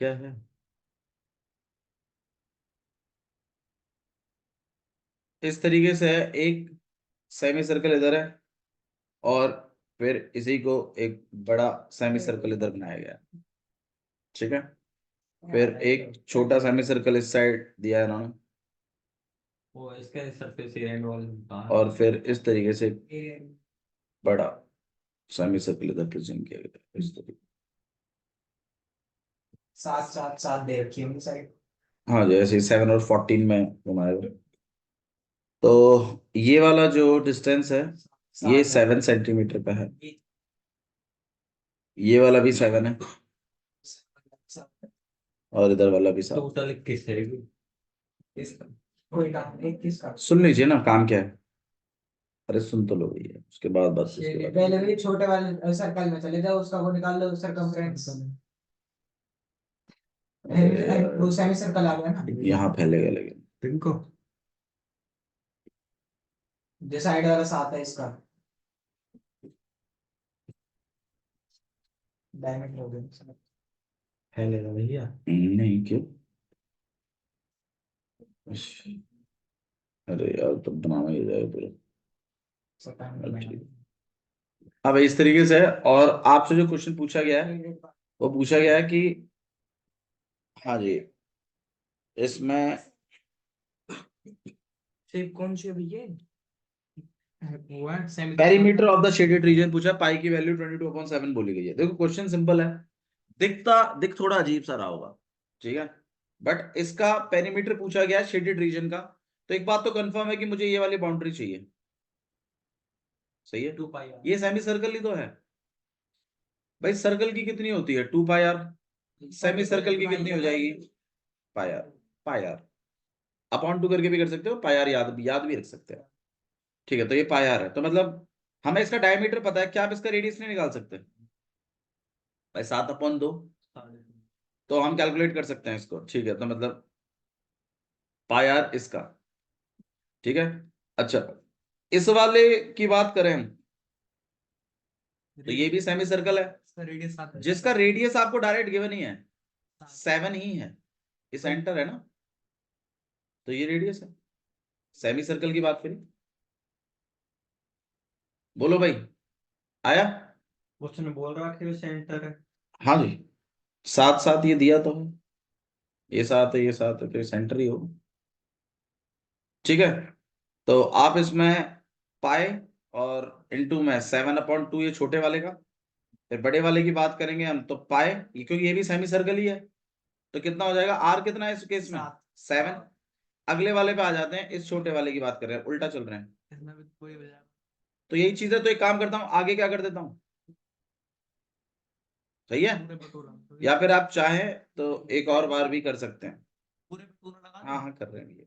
क्या है? इस तरीके से है, एक सेमी सर्कल इधर है और फिर इसी को एक बड़ा सेमी सर्कल इधर बनाया गया है। ठीक है, फिर एक छोटा सेमी सर्कल इस साइड दिया है इन्होंने, वो इसके सरफेस एरिया इन्वॉल्व होता है। और फिर इस तरीके से बड़ा सेमी सर्कल इधर प्रेजेंट किया गया है इस तरीके। सात सात सात दे रखी है साइड। हाँ, जैसे 7 और 14 में घुमाया हुआ। तो ये वाला जो डिस्टेंस है ये 7 सेंटीमीटर का है, ये वाला भी 7 है और इधर वाला भी 7। टोटल किस है? कोई काम नहीं, किसका सुन लीजिए ना काम क्या है। अरे सुन तो लो भैया, उसके बाद बात उसके बाद। पहले भी छोटे वाले सर्कल में चले जाओ, उसका वो निकाल लो सरकमफ्रेंस। अरे यार, वो सेमी सर्कल आ गया ना, यहाँ फैलेगा लेकिन। इनको जो साइड वाला साथ है इसका डायमीटर हो गया। फैलेगा भैया। नहीं क्यों? अरे यार तो बनाना ही जाएगा पूरा। ठीक। अब इस तरीके से है, और आपसे जो क्वेश्चन पूछा गया है वो पूछा गया है कि हाँ जी, इसमें शेप कौन सी है भैया? वो है semi perimeter of the shaded region पूछा, पाई की वैल्यू 22/7 बोली गई है। देखो क्वेश्चन सिंपल है, दिख थोड़ा अजीब सा रहा होगा, ठीक है, बट इसका पेरीमीटर पूछा गया शेडेड रीजन का। तो एक बात तो कंफर्म है कि मुझे ये वाली बाउंड्री चाहिए। सही है, 2 पाई। ये सेमी सर्कल ही तो है भाई। सर्कल की कितनी होती है 2 पाई आर, सेमी सर्कल की कितनी हो जाएगी पाई आर। पाई आर अपॉन 2 करके भी कर सकते हो, पाई आर याद भी रख सकते हो। ठीक है, तो ये पाई आर है, तो मतलब हमें इसका डायमीटर पता है, क्या आप इसका रेडियस नहीं निकाल सकते भाई? 7/2 तो हम कैलकुलेट कर सकते हैं इसको। ठीक है, तो मतलब पाई आर इसका। ठीक है, अच्छा इस वाले की बात करें हम, तो ये भी सेमी सर्कल है जिसका रेडियस आपको डायरेक्ट गिवन ही है, 7 ही है, ये सेंटर है ना, तो ये रेडियस है। सेमी सर्कल की बात करें, बोलो भाई, आया? उसने बोल रहा कि वो सेंटर है। हाँ जी, साथ साथ ये दिया तो है, ये साथ है ये साथ है, तो ये सेंटर ही हो। ठीक है, तो आप इसमें पाए और इनटू में 7/2 ये छोटे वाले का, फिर बड़े वाले की बात करेंगे हम तो पाए, क्योंकि ये भी सेमी सर्कल ही है, तो कितना हो जाएगा? आर कितना है इस केस में? 7। अगले वाले पे आ जाते हैं, इस छोटे वाले की बात कर रहे हैं, उल्टा चल रहे हैं। तो यही चीज है, तो एक काम करता हूँ आगे क्या कर देता हूँ, सही है, या फिर आप चाहें तो एक और बार भी कर सकते हैं। हाँ हाँ कर रहे हैं ये।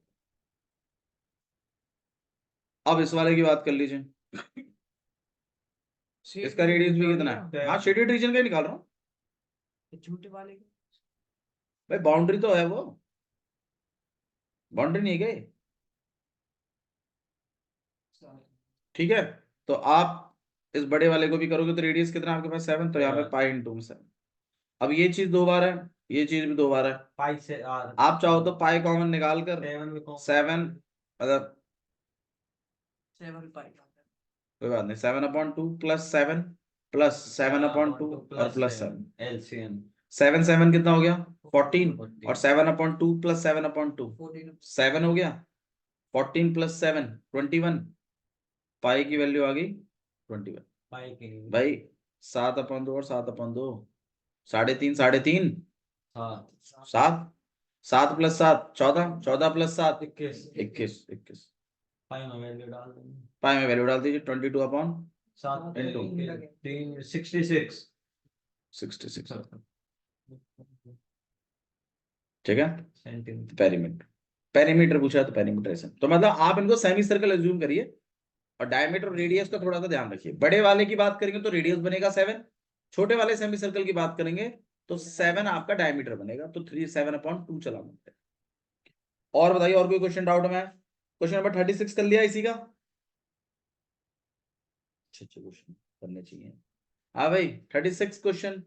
अब इस वाले की बात कर लीजिए, इसका रेडियस भी कितना है? हाँ शेडेड रीजन का ही निकाल रहा हूँ छोटे वाले भाई, बाउंड्री तो है वो, बाउंड्री नहीं गए। ठीक है, तो आप इस बड़े वाले को भी करोगे तो रेडियस कितना है आपके पास? 7, तो यहाँ पे पाई इंटू में 7। अब ये चीज 2 बार है, ये चीज भी 2 बार है। पाई से आर आप चाहो तो पाई कॉमन निकाल कर 7, मतलब 7 पाई। कोई बात नहीं, 7/2 +7 +7/2 और +7, एलसीएम 7 कितना हो गया? 14, और 7/2 +7/2 7 हो गया, 14 + 7 21, पाई की वैल्यू आ गई 21। पाई के भाई 7/2 और 7/2, 3.5 3.5 हाँ 7, 7 + 7 14, 14 + 7 21 21 21। पाई में वैल्यू डाल देंगे। पाई में वैल्यू डाल दीजिए, 22/3 7 इंटू 66 66। ठीक है, सेंटीमीटर। पेरीमीटर, पेरीमीटर पूछा है तो पेरीमीटर ऐसे, तो मतलब आप इनको सेमी सर्कल एज्यूम करिए, और डायमीटर और रेडियस का थोड़ा सा ध्यान रखिए। बड़े वाले की बात करेंगे तो रेडियस बनेगा 7, छोटे वाले सेमी सर्कल की बात करेंगे तो 7 आपका डायमीटर बनेगा, तो 7/2 चला सकते हैं। और बताइए, और कोई क्वेश्चन डाउट में? क्वेश्चन नंबर 36 कर लिया इसी का। अच्छे अच्छे क्वेश्चन करने चाहिए। हाँ भाई 36 क्वेश्चन।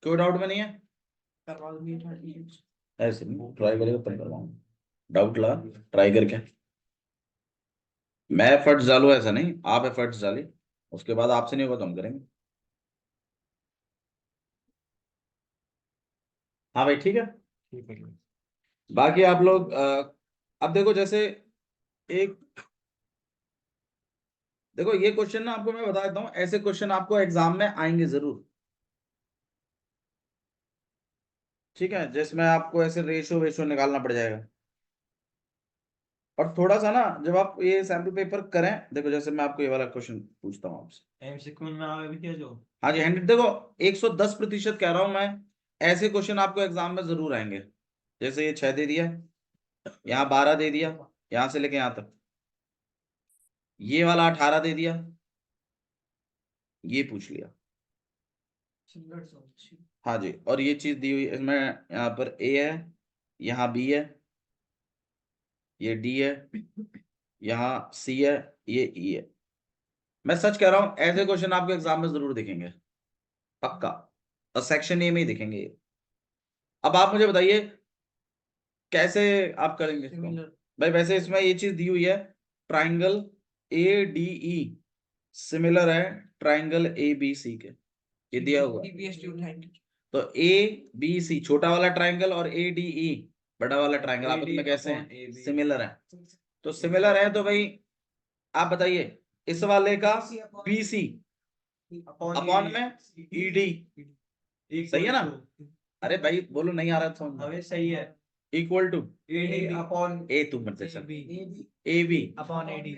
कोई डाउट में नहीं है? करवा दो ये 30। ऐसे नहीं, ट्राई करेगा तब करवाऊंगा। डाउट ला, ट्राई करके। मैं एफर्ट्स डालू ऐसा नहीं, आप एफर्ट्स डालिए, उसके बाद आपसे नहीं होगा तो हम करेंगे। हाँ भाई ठीक है। ठीक है। बाकी आप लोग अब देखो, जैसे एक, देखो ये क्वेश्चन ना आपको मैं बता देता हूँ, ऐसे क्वेश्चन आपको एग्जाम में आएंगे जरूर। ठीक है, जिसमें आपको ऐसे रेशो वेशो निकालना पड़ जाएगा। और थोड़ा सा ना, जब आप ये सैम्पल पेपर करें, देखो जैसे मैं आपको ये वाला क्वेश्चन पूछता हूँ आपसे। एमसीक्यू में आगे भी क्या जो हाँ जी, 100, देखो 110% कह रहा हूं मैं, ऐसे क्वेश्चन आपको एग्जाम में जरूर आएंगे। जैसे ये 6 दे दिया, यहाँ 12 दे दिया, यहां से लेके यहां तक, ये वाला 18 दे दिया, ये पूछ लिया। हाँ जी, और ये चीज दी हुई है इसमें, यहाँ पर ए है, यहाँ बी है, ये डी है, यहाँ सी है, ये ई है। मैं सच कह रहा हूं, ऐसे क्वेश्चन आपको एग्जाम में जरूर दिखेंगे, पक्का। और सेक्शन ए में ही दिखेंगे ये। अब आप मुझे बताइए कैसे आप करेंगे इसको। भाई वैसे इसमें ये चीज दी हुई है, triangle A D E similar है ट्राइंगल ए बी सी के, ये दिया हुआ है। DBSD उठाएंगे। तो ए बी सी छोटा वाला ट्राइंगल और ए डी ई बड़ा वाला ट्राइंगल आपस में कैसे हैं? सिमिलर है। तो सिमिलर है तो भाई आप बताइए, इस वाले का बी सी अपॉन में ई डी, सही है ना? अरे भाई बोलो, नहीं आ रहा तो हमें सही है। Equal to AD upon A, तुम मत से A B upon AD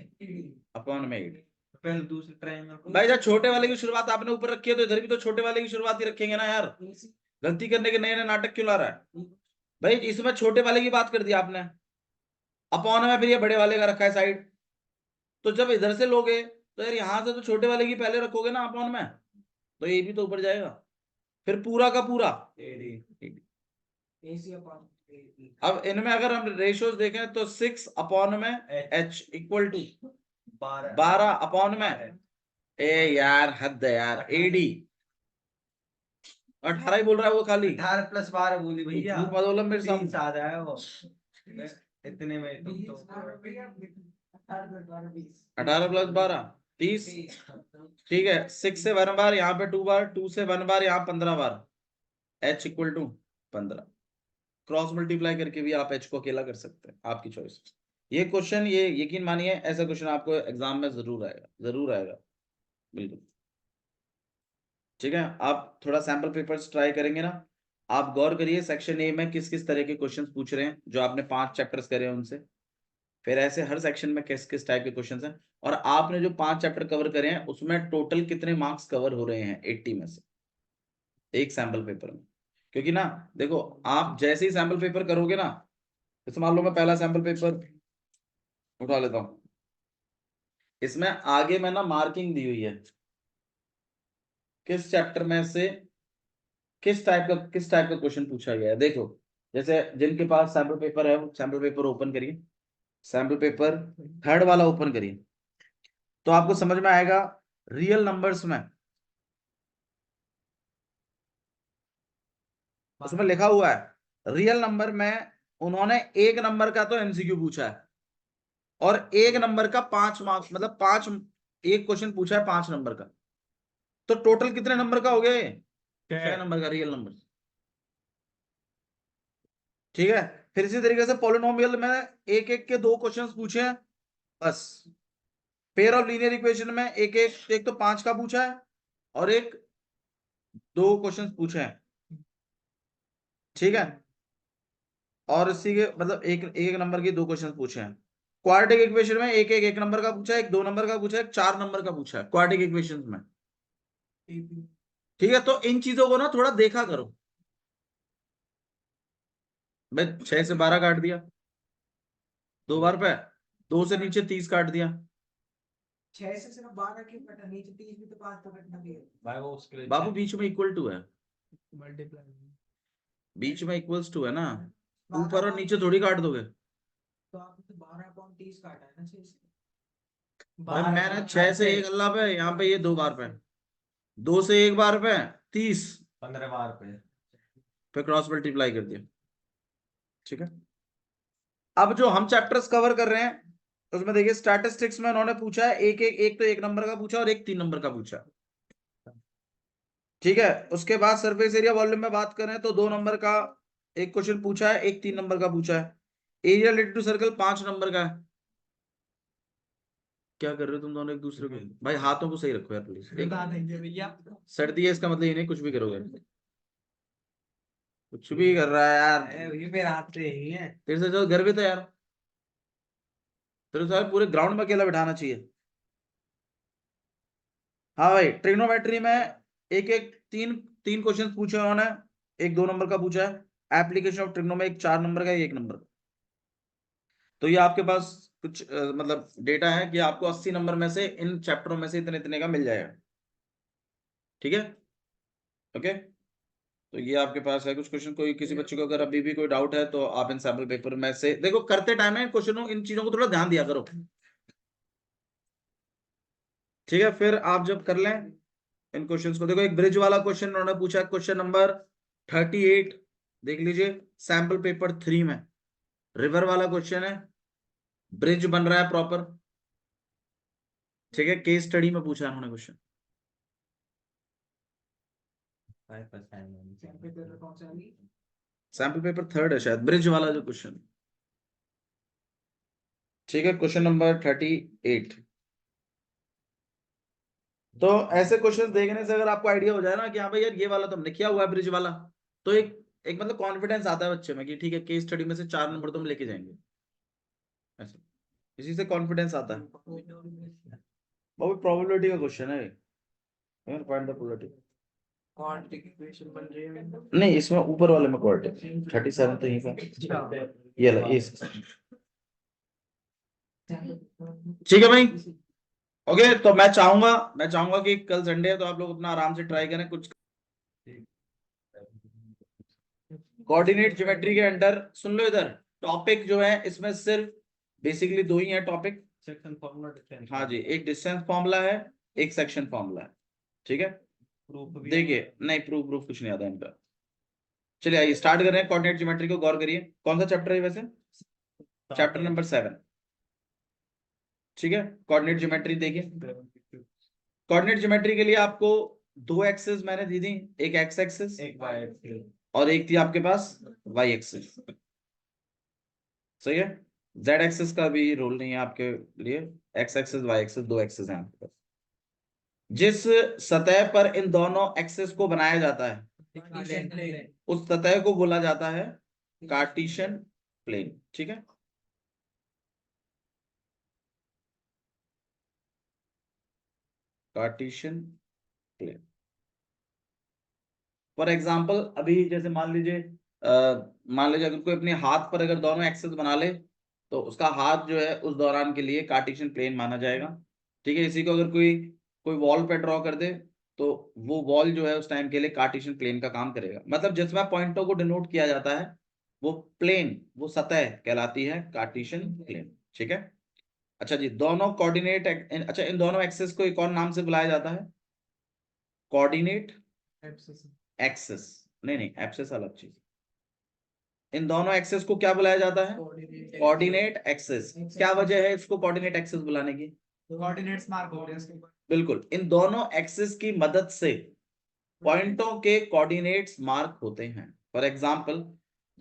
upon में एडी। पहले दूसरे ट्रायंगल भाई जब छोटे वाले की शुरुआत आपने ऊपर रखी है, तो इधर भी तो छोटे वाले की शुरुआत ही रखेंगे ना यार। गलती करने के नए नए नाटक क्यों ला रहा है भाई? इसमें छोटे वाले की बात कर दी आपने, अपॉन में फिर ये बड़े वाले का रखा है साइड। तो जब इधर से लोगे तो यार यहां से तो छोटे वाले की पहले रखोगे ना अपॉन में, तो ये भी तो ऊपर जाएगा, फिर पूरा का पूरा एडी। AC upon अब इनमें अगर हम रेशियोज देखें तो 6 अपॉन में h इक्वल टू 12 अपॉन में, ए यार हद है यार, एडी 18 ही बोल रहा है वो खाली। 18 प्लस 12 बोली भैया, झूठ मत बोलो मेरे सामने। 30 आ रहा है वो इतने में तुम तो 18 प्लस 12 30। ठीक है, 6 से 1 बार, यहाँ पे 2 बार, 2 से 1 बार, यहाँ 15 बार, h equal to 15। Cross multiply करके भी आप h को अकेला कर सकते हैं, आपकी चॉइस। ये क्वेश्चन, ये यकीन मानिए ऐसा क्वेश्चन आपको एग्जाम में जरूर आएगा, जरूर आएगा, बिल्कुल। ठीक है, आप थोड़ा सैंपल पेपर्स ट्राई करेंगे ना, आप गौर करिए सेक्शन ए में किस किस तरह के क्वेश्चंस पूछ रहे हैं, जो आपने 5 चैप्टर्स करे हैं उनसे। फिर ऐसे हर सेक्शन में किस किस टाइप के क्वेश्चंस हैं, और आपने जो 5 चैप्टर कवर करे हैं उसमें टोटल कितने मार्क्स कवर हो रहे हैं 80 में से एक सैंपल पेपर में। क्योंकि ना देखो, आप जैसे ही सैंपल पेपर करोगे ना, जैसे मान लो मैं पहला सैंपल पेपर उठा लेता हूं, इसमें आगे में ना मार्किंग दी हुई है किस चैप्टर में से किस टाइप का क्वेश्चन पूछा गया है। देखो जैसे जिनके पास सैंपल पेपर है वो सैंपल पेपर ओपन करिए, सैंपल पेपर थर्ड वाला ओपन करिए, तो आपको समझ में आएगा रियल नंबर्स में उसमें लिखा हुआ है रियल नंबर में उन्होंने एक नंबर का तो एमसीक्यू पूछा है, और एक नंबर का 5 मार्क्स, मतलब 5, एक क्वेश्चन पूछा है 5 नंबर का, तो टोटल कितने नंबर का हो गया ये? 6 नंबर का रियल नंबर। ठीक है, फिर इसी तरीके से पॉलिनोमियल में एक एक के 2 क्वेश्चंस पूछे हैं बस। पेयर ऑफ लीनियर इक्वेशन में एक तो 5 का पूछा है, और एक 2 क्वेश्चंस पूछे हैं। ठीक है, और इसी के मतलब एक एक नंबर के 2 क्वेश्चंस पूछे हैं। क्वाड्रेटिक इक्वेशन में एक नंबर का पूछा है, एक 2 नंबर का पूछा है, एक 4 नंबर का पूछा है क्वाड्रेटिक इक्वेशन में। ठीक है, तो इन चीजों को ना थोड़ा देखा करो। मैं 6 से 12 काट दिया 2 बार पे, 2 से नीचे 30 काट दिया। 6 से सिर्फ 12 क्यों कटा? नीचे 30 भी तो 5 तो कटना भी है। भाई वो उसके लिए बाबू बीच में इक्वल टू है, मल्टीप्लाई बीच में इक्वल्स टू है ना, ऊपर और नीचे थोड़ी काट दोगे। तो आपने तो 12/30 काटा है ना 6 से। भाई मैंने 6 से 1 अल्लाह पे, यहाँ पे ये 2 बार पे, 2 से 1 बार पे 30, 15 बार पे। फिर क्रॉस मल्टीप्लाई कर दिया, ठीक है। अब जो हम चैप्टर्स कवर कर रहे हैं उसमें देखिए स्टैटिस्टिक्स में उन्होंने पूछा है एक तो 1 नंबर का पूछा और एक 3 नंबर का पूछा, ठीक है। उसके बाद सरफेस एरिया वॉल्यूम में बात करें तो 2 नंबर का एक क्वेश्चन पूछा है, एक 3 नंबर का पूछा है। Area related to circle 5 number का है। क्या कर रहे हो तुम दोनों एक दूसरे को? भाई हाथों को सही रखो यार प्लीज। बता देंगे भैया। सर्दी है इसका मतलब ये नहीं कुछ भी करोगे, कुछ भी कर रहा है यार। ये फिर आते ही है। तेरे से जो घर भी था यार, तेरे सारे पूरे ग्राउंड में अकेला बिठाना चाहिए। हाँ भाई, ट्रिग्नोमेट्री में एक एक तीन तीन क्वेश्चन पूछे उन्होंने, एक 2 नंबर का पूछा है। एप्लीकेशन ऑफ ट्रिग्नो में एक 4 नंबर का, 1 नंबर का। तो ये आपके पास कुछ मतलब डेटा है कि आपको 80 नंबर में से इन चैप्टरों में से इतने इतने का मिल जाएगा, ठीक है। ओके, तो ये आपके पास है कुछ क्वेश्चन। कोई किसी बच्चे को अगर अभी भी कोई डाउट है तो आप इन सैम्पल पेपर में से देखो, करते टाइम है क्वेश्चनों इन चीजों को थोड़ा ध्यान दिया करो, ठीक है। फिर आप जब कर लें इन क्वेश्चंस को, देखो एक ब्रिज वाला क्वेश्चन उन्होंने पूछा, क्वेश्चन नंबर 38 देख लीजिए सैंपल पेपर 3 में। रिवर वाला क्वेश्चन है, ब्रिज बन रहा है प्रॉपर, ठीक है। केस स्टडी में पूछा है उन्होंने क्वेश्चन। 5%। कौन सा अभी? सैंपल पेपर 3 है शायद, ब्रिज वाला जो क्वेश्चन, ठीक है। Question number 38। तो ऐसे क्वेश्चन देखने से अगर आपको आइडिया हो जाए ना कि हाँ भाई यार ये वाला तो हमने किया हुआ है ब्रिज वाला, तो एक एक मतलब कॉन्फिडेंस आता है बच्चे में कि ठीक है केस स्टडी में से 4 नंबर तो हम लेके जाएंगे, ऐसे इसी से कॉन्फिडेंस आता है। वो भी प्रोबेबिलिटी का क्वेश्चन है, फाइंड द प्रोबेबिलिटी। क्वांटिटी की इक्वेशन बन रही है। नहीं, इसमें ऊपर वाले में क्वाड्रेटिक 37 तो यही का ये ला ये ठीक है भाई। ओके, तो मैं चाहूंगा कि कल संडे है तो आप लोग अपना आराम से ट्राई करें कुछ। कोऑर्डिनेट ज्योमेट्री के अंडर सुन लो इधर, टॉपिक जो है इसमें सिर्फ बेसिकली 2 ही है टॉपिक। Section formula difference. हाँ जी, एक डिस्टेंस फॉर्मूला है, एक सेक्शन फॉर्मूला है, ठीक है। प्रूफ भी देखिए नहीं, प्रूफ कुछ नहीं आता इनका। चलिए आइए स्टार्ट कर रहे हैं। कोऑर्डिनेट ज्योमेट्री को गौर करिए, कौन सा चैप्टर है वैसे? चैप्टर नंबर 7, ठीक है। कोऑर्डिनेट ज्योमेट्री देखिए, कोऑर्डिनेट ज्योमेट्री के लिए आपको 2 एक्सेस मैंने दी थी, एक एक्स एक्सेस एक बाय एक्स। और एक थी आपके पास वाई एक्सेस, सही है। जेड एक्सेस का भी रोल नहीं है आपके लिए, X axis Y axis 2 axes हैं आपके पास। जिस सतह पर इन दोनों एक्सेस को बनाया जाता है उस सतह को बोला जाता है कार्टेशियन प्लेन, ठीक है। कार्टेशियन प्लेन फॉर एग्जाम्पल, अभी जैसे मान लीजिए अगर कोई अपने हाथ पर अगर दोनों एक्सेस बना ले तो उसका हाथ जो है उस दौरान के लिए कार्टेशियन प्लेन माना जाएगा, ठीक है। इसी को अगर कोई कोई वॉल पे ड्रॉ कर दे तो वो वॉल जो है उस टाइम के लिए कार्टेशियन प्लेन का काम करेगा। मतलब जिसमें पॉइंटों को डिनोट किया जाता है वो प्लेन, वो सतह कहलाती है कार्टेशियन प्लेन, ठीक है। अच्छा जी, दोनों कोऑर्डिनेट अच्छा इन दोनों एक्सेस को एक और नाम से बुलाया जाता है कोऑर्डिनेट एक्सेस। नहीं, एक्सेस अलग चीज। इन दोनों एक्सेस को क्या बुलाया जाता है? Coordinate axes. क्या वजह है इसको कोऑर्डिनेट एक्सेस बुलाने की? कोऑर्डिनेट्स मार्क हो रहे हैं इसके ऊपर। बिल्कुल, इन दोनों एक्सेस की मदद से पॉइंटों के कोऑर्डिनेट्स मार्क होते हैं। फॉर एग्जांपल,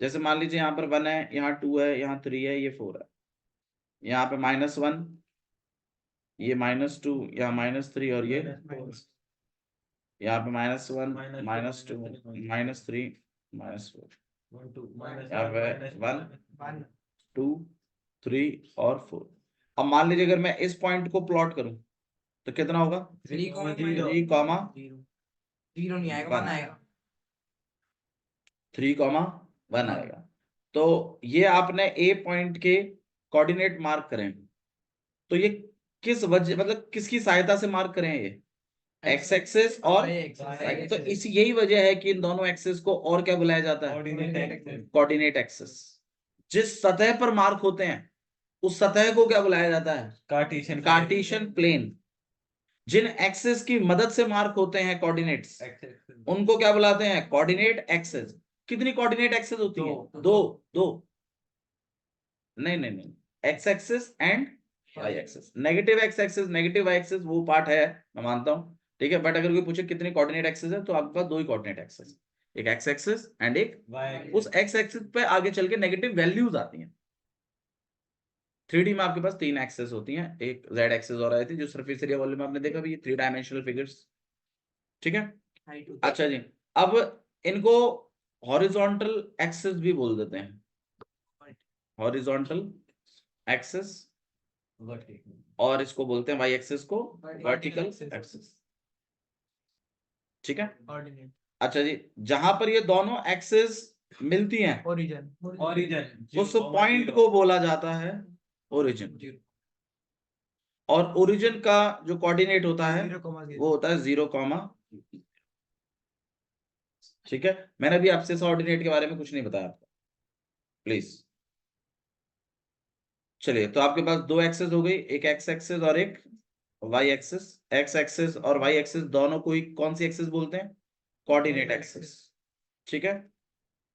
जैसे मान लीजिए यहाँ पर 1 है, यहाँ 2 है, यहाँ 3 है, ये 4 है, यहाँ पे -1, ये -2, यहाँ -3 और ये यहाँ पे -1 -2 -3 -4, यहाँ पे 1 2 3 और 4। अब मान लीजिए अगर मैं इस पॉइंट को प्लॉट करूं तो कितना होगा? 3, 0 नहीं आएगा, 1 आएगा। 3, 1 आएगा। तो ये आपने ए पॉइंट के कोऑर्डिनेट मार्क करें, तो ये किस वजह मतलब किसकी सहायता से मार्क करें? ये एक्स एक्सेस और तो इसी यही वजह है कि इन दोनों एक्सेस को और क्या बुलाया जाता है? Coordinate axes. जिस सतह पर मार्क होते हैं उस सतह को क्या बुलाया जाता है? Cartesian plane. जिन एक्सेस की मदद से मार्क होते हैं कोऑर्डिनेट्स उनको क्या बुलाते हैं? Coordinate axes. कितनी कोऑर्डिनेट एक्सेस होती है? दो। दो नहीं नहीं नहीं, X axis and Y axis. Negative X axis, negative Y axis वो पार्ट है, मैं मानता हूँ, ठीक है। बट अगर कोई पूछे कितनी कोऑर्डिनेट एक्सेस है, तो आपके पास दो ही कोऑर्डिनेट एक्सेस, एक एक्स एक्सेस एंड एक उस एक्स एक्सेस पे आगे चल के नेगेटिव वैल्यूज आती हैं। 3D में आपके पास तीन एक्सेस होती हैं, एक जेड एक्सेस और आई थी जो सरफेस एरिया वॉल्यूम में आपने देखा भी, 3 डायमेंशनल फिगर्स, ठीक है। अच्छा जी, अब इनको हॉरिजॉन्टल एक्सेस भी बोल देते हैं, हॉरिजॉन्टल एक्सेस, और इसको बोलते हैं वाई एक्सेस को वर्टिकल एक्सेस, ठीक है। अच्छा जी, जहां पर ये दोनों एक्सेस मिलती हैं, ओरिजिन उस पॉइंट को बोला जाता है ओरिजिन। और ओरिजिन का जो कोऑर्डिनेट होता है वो होता है 0, ठीक है। मैंने अभी आपसे ऑर्डिनेट के बारे में कुछ नहीं बताया आपको, प्लीज। चलिए, तो आपके पास दो एक्सेस हो गई, एक एक्स एक्सेस और एक वाई एक्सेस। एक्स एक्सेस और वाई एक्सेस दोनों को ही कौन सी एक्सेस बोलते हैं? कोऑर्डिनेट एक्सेस, ठीक है।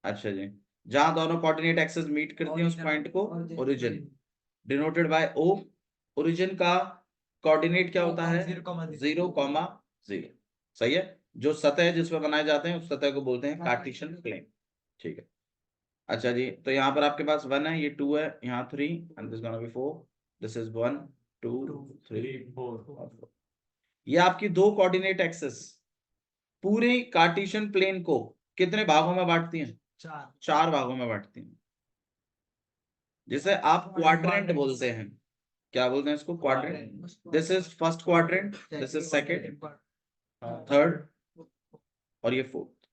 अच्छा जी, जहां दोनों कोऑर्डिनेट एक्सेस मीट करती हैं उस पॉइंट को origin, denoted by O. Origin का कोऑर्डिनेट क्या होता है? 0,0। सही है। जो सतह जिस पर बनाए जाते हैं उस सतह को बोलते हैं कार्टेशियन प्लेन, ठीक है। अच्छा जी, तो यहाँ पर आपके पास 1 है, ये 2 है, यहाँ 3 and this gonna be 4, this is 1 2 3 4। ये आपकी दो कोऑर्डिनेट एक्सेस पूरे कार्टेशियन प्लेन को कितने भागों में बांटती हैं? चार भागों में बांटती हैं, जिसे आप क्वाड्रेंट बोलते हैं। क्या बोलते हैं इसको? Quadrant. This is first quadrant, this is second, third और ये फोर्थ।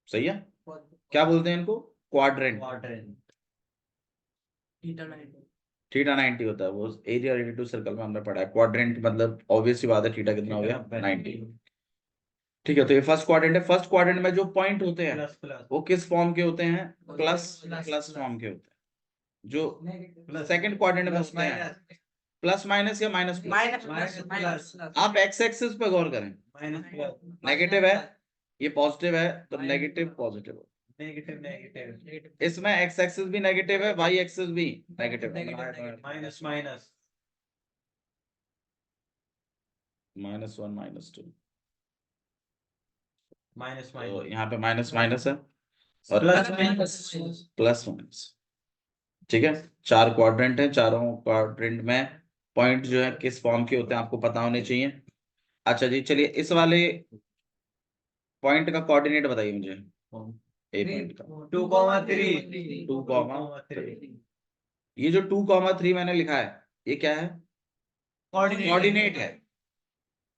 सही है। क्या बोलते हैं इनको? क्वाड्रेंट। थीटा 90 होता है, वो एरिया रिलेटेड टू सर्कल में हमने पढ़ा है। क्वाड्रेंट मतलब ऑब्वियस सी बात है, थीटा कितना हो गया? 90, ठीक है। तो ये फर्स्ट क्वाड्रेंट है। फर्स्ट क्वाड्रेंट में जो पॉइंट होते हैं वो किस फॉर्म के होते हैं? प्लस प्लस फॉर्म के होते हैं। जो सेकंड क्वाड्रेंट में होते हैं प्लस माइनस या माइनस प्लस। आप एक्स एक्सिस पे गौर करें, नेगेटिव है, ये पॉजिटिव है, तो नेगेटिव पॉजिटिव हो। इसमें एक्स एक्सिस भी नेगेटिव है, वाई एक्सिस भी नेगेटिव है, माइनस माइनस -1 -2। माइनस तो यहाँ पे माइनस माइनस है और प्लस प्लस माइनस, ठीक है। चार क्वाड्रेंट है, चारों क्वाड्रेंट में पॉइंट जो है किस फॉर्म के होते हैं आपको पता होने चाहिए। अच्छा जी, चलिए इस वाले पॉइंट का कोऑर्डिनेट बताइए मुझे, ए पॉइंट का। 2,3 2,3। ये जो 2,3 मैंने लिखा है, ये क्या है? कोऑर्डिनेट है।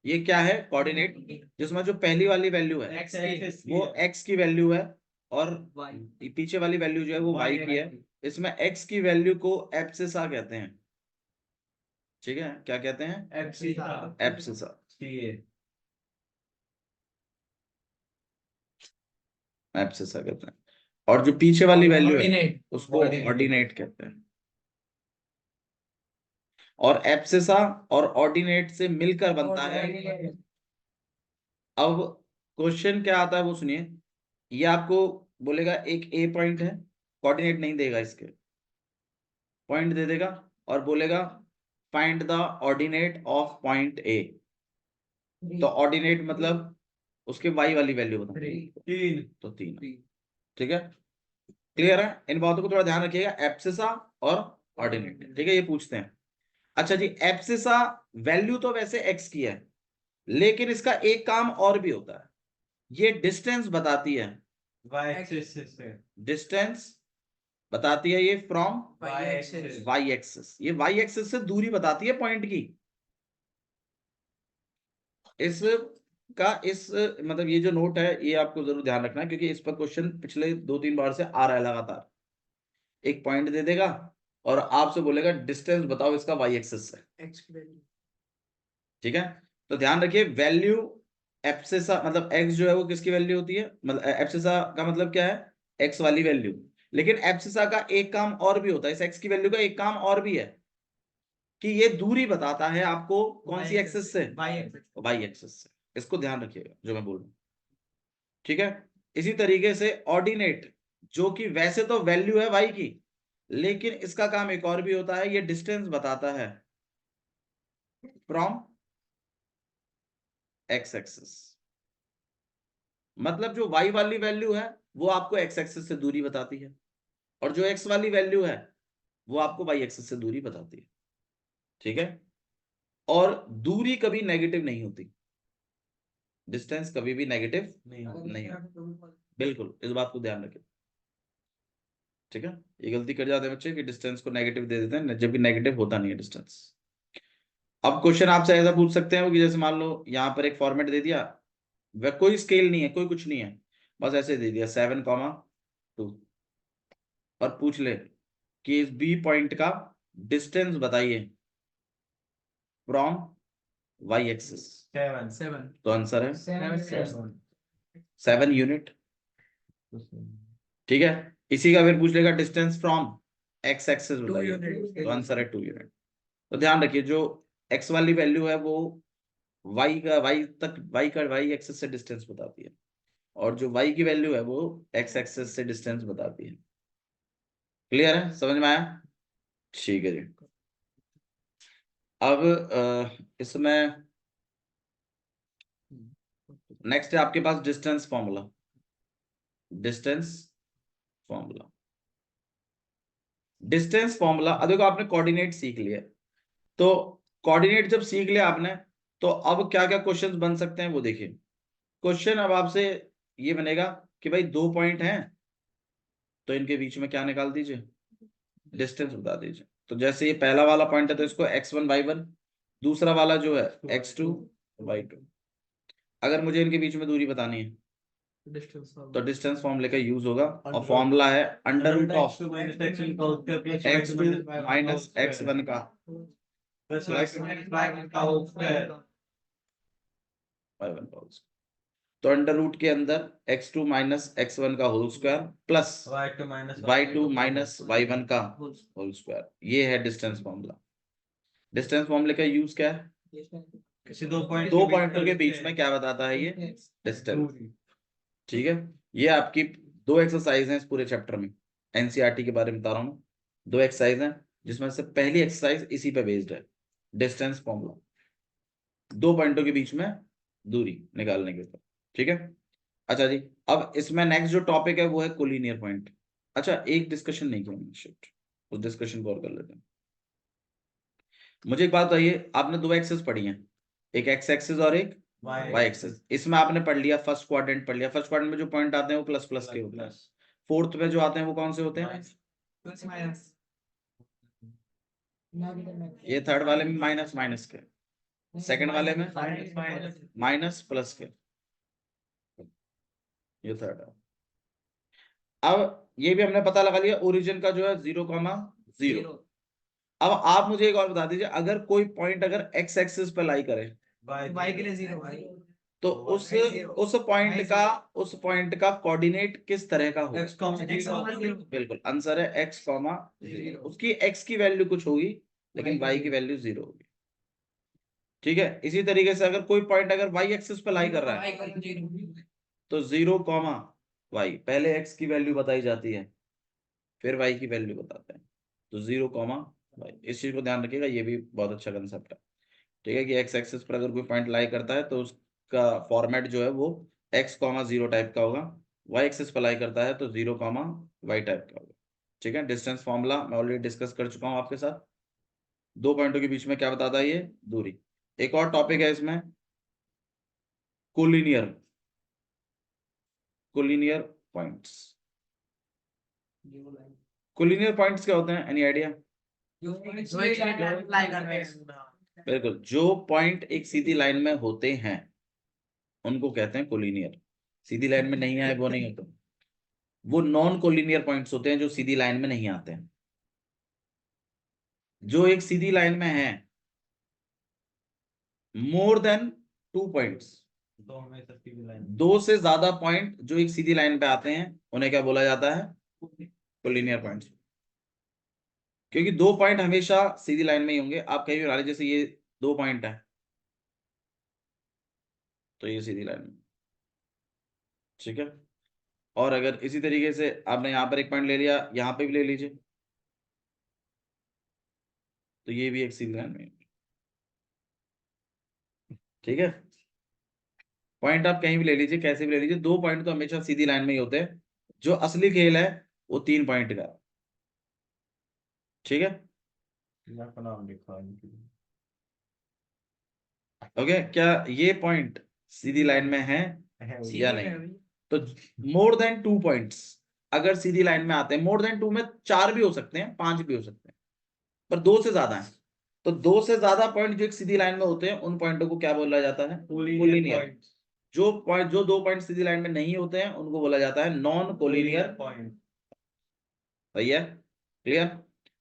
ये क्या है? कोऑर्डिनेट, जिसमें जो पहली वाली वैल्यू है वो एक्स की वैल्यू है और पीछे वाली वैल्यू जो है वो वाई की है। इसमें एक्स की वैल्यू को एब्सिसा कहते हैं, ठीक है। क्या कहते हैं? एब्सिसा। एब्सिसा कहते हैं। और जो पीछे वाली वैल्यू है उसको ऑर्डिनेट कहते हैं। और एब्सिसा और ऑर्डिनेट से मिलकर बनता है। अब क्वेश्चन क्या आता है वो सुनिए। ये आपको बोलेगा एक ए पॉइंट है, कोऑर्डिनेट नहीं देगा, इसके पॉइंट दे देगा और बोलेगा find the ordinate of point A. तो ऑर्डिनेट मतलब उसके वाई वाली वैल्यू बता, 3 तो 3, ठीक है। क्लियर है? इन बातों को थोड़ा ध्यान रखिएगा, एब्सिसा और ऑर्डिनेट, ठीक है। ये पूछते हैं। अच्छा जी, एब्सिसा वैल्यू तो वैसे एक्स की है, लेकिन इसका एक काम और भी होता है, ये डिस्टेंस बताती है। वाई एक्सिस से डिस्टेंस बताती है ये फ्रॉम वाई वाई एक्सिस। ये वाई एक्सिस से दूरी बताती है पॉइंट की। इस मतलब ये जो नोट है ये आपको जरूर ध्यान रखना है, क्योंकि इस पर क्वेश्चन पिछले 2-3 बार से आ रहा है लगातार। एक पॉइंट दे देगा और आपसे बोलेगा डिस्टेंस बताओ इसका वाई एक्सिस से, ठीक है। तो ध्यान रखिए, वैल्यू एब्सिसा मतलब एक्स जो है वो किसकी वैल्यू होती है? मतलब एब्सिसा का मतलब क्या है? एक्स वाली वैल्यू। लेकिन एब्सिसा का एक काम और भी होता है, इस एक्स की वैल्यू का एक काम और भी है कि ये दूरी बताता है आपको कौन सी एक्सिस से? वाई एक्सिस से। इसको ध्यान रखिएगा जो मैं बोल रहा हूँ। ठीक है। इसी तरीके से ऑर्डिनेट, जो कि वैसे तो वैल्यू है y की, लेकिन इसका काम एक और भी होता है, ये डिस्टेंस बताता है फ्रॉम x एक्सिस। मतलब जो y वाली वैल्यू है वो आपको x एक्सिस से दूरी बताती है, और जो x वाली वैल्यू है वो आपको y एक्सिस से दूरी बताती है। ठीक है। और दूरी कभी नेगेटिव नहीं होती, डिस्टेंस कभी भी नेगेटिव नहीं नहीं होती। बिल्कुल, इस बात को ध्यान रखें। ठीक है। ये गलती कर जाते हैं बच्चे कि डिस्टेंस को नेगेटिव दे देते हैं, जबकि नेगेटिव होता नहीं है डिस्टेंस। अब क्वेश्चन आपसे ऐसा पूछ सकते हैं कि जैसे मान लो यहाँ पर एक फॉर्मेट दे दिया, वह कोई स्केल नहीं है, कोई कुछ नहीं है, बस ऐसे दे दिया 7,2, और पूछ ले कि इस बी पॉइंट का डिस्टेंस बताइए फ्रॉम वाई एक्सिस। 7 तो आंसर है 7 7 यूनिट। ठीक है। इसी का फिर पूछ लेगा डिस्टेंस फ्रॉम एक्स एक्सिस बताइए, तो आंसर है 2 यूनिट। तो ध्यान रखिए, जो एक्स वाली वैल्यू है वो वाई का वाई एक्सिस से डिस्टेंस बताती है, और जो वाई की वैल्यू है वो एक्स एक्सिस से डिस्टेंस बताती है। क्लियर है, समझ में आया? ठीक है जी। अब इसमें नेक्स्ट है आपके पास distance formula. Distance formula, distance formula, देखो आपने कोऑर्डिनेट सीख लिया, तो कोऑर्डिनेट जब सीख लिया आपने, तो अब क्या क्या क्वेश्चंस बन सकते हैं वो देखिए। क्वेश्चन अब आपसे ये बनेगा कि भाई 2 पॉइंट हैं, तो इनके बीच में क्या निकाल दीजिए, डिस्टेंस बता दीजिए। तो जैसे ये पहला वाला पॉइंट है तो इसको x1 y1, दूसरा वाला जो है x2 y2। अगर मुझे इनके बीच में दूरी बतानी है तो डिस्टेंस फॉर्मूले का यूज होगा, और फॉर्मूला है under root of x2 minus x1 का प्लस y1 का होल स्क्वायर। तो अंडर रूट के अंदर x2 माइनस x1 का whole square plus y2 minus y1 का होल स्क्वायर, ये है डिस्टेंस फॉर्मूला। डिस्टेंस फॉर्मूले का यूज क्या है? किसी दो पॉइंटों के बीच में क्या बताता है ये? डिस्टेंस। ठीक है। ये आपकी 2 एक्सरसाइज हैं इस पूरे चैप्टर में, एनसीईआरटी के बारे में बता रहा हूँ। 2 एक्सरसाइज हैं जिसमें से पहली एक्सरसाइज इसी पे बेस्ड है, डिस्टेंस फॉर्मूला, 2 पॉइंटों के बीच में दूरी निकालने के ऊपर। ठीक है। अच्छा जी, अब इसमें नेक्स्ट जो टॉपिक है वो है कोलिनियर पॉइंट। अच्छा, एक डिस्कशन नहीं किया हमने, शिट, उस डिस्कशन को और कर लेते हैं। मुझे एक बात बताइए, आपने 2 एक्सेस पढ़ी हैं, एक एक्स एक्सिस और एक वाई एक्सिस। इसमें आपने पढ़ लिया फर्स्ट क्वाड्रेंट, पढ़ लिया फर्स्ट क्वाड्रेंट में जो पॉइंट आते हैं वो प्लस प्लस के होते हैं, फोर्थ में जो आते हैं वो कौन से होते हैं? ये थर्ड वाले में माइनस माइनस के, सेकंड वाले में माइनस प्लस के, ये थर्ड है। अब ये भी हमने पता लगा लिया, ओरिजिन का जो है 0,0। अब आप मुझे एक और बता दीजिए, अगर कोई पॉइंट अगर एक्स एक्सिस पे लाई करे वाई के लिए 0 भाई, तो उस पॉइंट का कोऑर्डिनेट किस तरह का होगा? बिल्कुल, आंसर है x, उसकी x की वैल्यू कुछ होगी लेकिन y की वैल्यू 0 होगी। ठीक है। इसी तरीके से अगर कोई पॉइंट अगर y एक्सिस पे लाई कर रहा है तो 0, y, पहले x की वैल्यू बताई जाती है फिर y की वैल्यू बताते हैं, तो 0, y। इस चीज को ध्यान रखिएगा, ये भी बहुत अच्छा कंसेप्ट है। ठीक है, कि x एक्सिस पर अगर कोई पॉइंट लाई करता है तो उसका फॉर्मेट जो है वो x, 0 टाइप का होगा, y एक्सिस पर लाई करता है तो 0, y टाइप का होगा। ठीक है। डिस्टेंस फॉर्मूला मैं ऑलरेडी डिस्कस कर चुका हूं आपके साथ, 2 पॉइंटों के बीच में क्या बताता है ये? दूरी। एक और टॉपिक है इसमें, collinear collinear points. Collinear points क्या होते हैं, एनी आइडिया? बिल्कुल, जो पॉइंट एक सीधी लाइन में होते हैं उनको कहते हैं कोलिनियर। सीधी लाइन में नहीं आए वो नहीं होते, वो नॉन कोलिनियर पॉइंट्स होते हैं जो सीधी लाइन में नहीं आते हैं। जो एक सीधी लाइन में है मोर देन 2 पॉइंट्स, 2 से ज्यादा पॉइंट जो एक सीधी लाइन पे आते हैं उन्हें क्या बोला जाता है? Collinear points. क्योंकि 2 पॉइंट हमेशा सीधी लाइन में ही होंगे। आप कहीं भी बना लीजिए, जैसे ये 2 पॉइंट है तो ये सीधी लाइन में, ठीक है। और अगर इसी तरीके से आपने यहाँ पर एक पॉइंट ले लिया, यहाँ पे भी ले लीजिए, तो ये भी एक सीधी लाइन में, ठीक है। पॉइंट आप कहीं भी ले लीजिए, कैसे भी ले लीजिए, 2 पॉइंट तो हमेशा सीधी लाइन में ही होते हैं। जो असली खेल है वो 3 पॉइंट का, ठीक है। का नाम लिखा है। ओके, क्या ये पॉइंट सीधी लाइन में है या नहीं? तो मोर देन 2 पॉइंट्स अगर सीधी लाइन में आते हैं, मोर देन 2 में 4 भी हो सकते हैं, 5 भी हो सकते हैं, पर 2 से ज्यादा है, तो 2 से ज्यादा पॉइंट जो एक सीधी लाइन में होते हैं उन पॉइंटों को क्या बोला जाता है? कोलिनियर। जो 2 पॉइंट सीधी लाइन में नहीं होते हैं उनको बोला जाता है नॉन कोलिनियर पॉइंट। सही है, क्लियर।